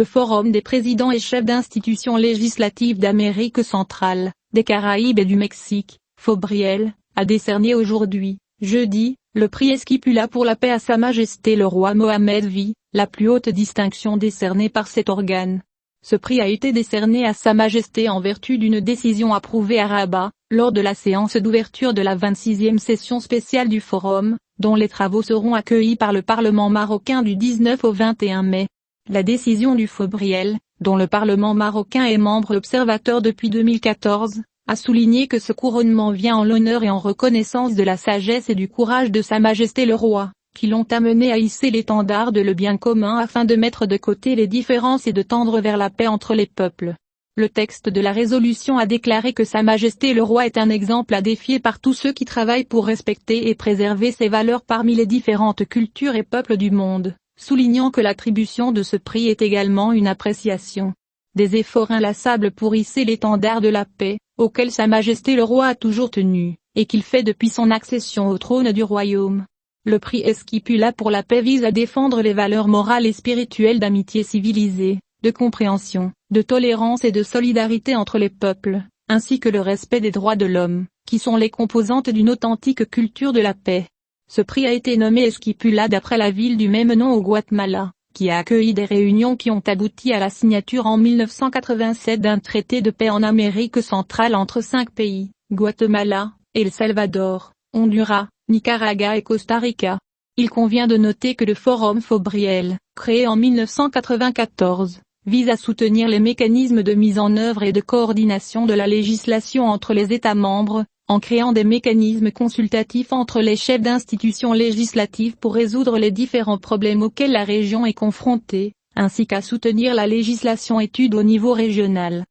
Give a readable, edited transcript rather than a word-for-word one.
le Forum des présidents et chefs d'institutions législatives d'Amérique centrale, des Caraïbes et du Mexique, FOBRIEL, a décerné aujourd'hui, jeudi, le prix Esquipula pour la paix à Sa Majesté le roi Mohammed V, la plus haute distinction décernée par cet organe. Ce prix a été décerné à Sa Majesté en vertu d'une décision approuvée à Rabat, lors de la séance d'ouverture de la 26e session spéciale du Forum, dont les travaux seront accueillis par le Parlement marocain du 19 au 21 mai. La décision du FOBRIEL, dont le Parlement marocain est membre observateur depuis 2014, a souligné que ce couronnement vient en l'honneur et en reconnaissance de la sagesse et du courage de Sa Majesté le roi, qui l'ont amené à hisser l'étendard de le bien commun afin de mettre de côté les différences et de tendre vers la paix entre les peuples. Le texte de la résolution a déclaré que Sa Majesté le roi est un exemple à défier par tous ceux qui travaillent pour respecter et préserver ces valeurs parmi les différentes cultures et peuples du monde, soulignant que l'attribution de ce prix est également une appréciation des efforts inlassables pour hisser l'étendard de la paix, auquel Sa Majesté le roi a toujours tenu, et qu'il fait depuis son accession au trône du royaume. Le prix Esquipula pour la paix vise à défendre les valeurs morales et spirituelles d'amitié civilisée, de compréhension, de tolérance et de solidarité entre les peuples, ainsi que le respect des droits de l'homme, qui sont les composantes d'une authentique culture de la paix. Ce prix a été nommé Esquipula d'après la ville du même nom au Guatemala, qui a accueilli des réunions qui ont abouti à la signature en 1987 d'un traité de paix en Amérique centrale entre 5 pays, Guatemala, El Salvador, Honduras, Nicaragua et Costa Rica. Il convient de noter que le Forum FOBRIEL, créé en 1994, vise à soutenir les mécanismes de mise en œuvre et de coordination de la législation entre les États membres, en créant des mécanismes consultatifs entre les chefs d'institutions législatives pour résoudre les différents problèmes auxquels la région est confrontée, ainsi qu'à soutenir la législation étude au niveau régional.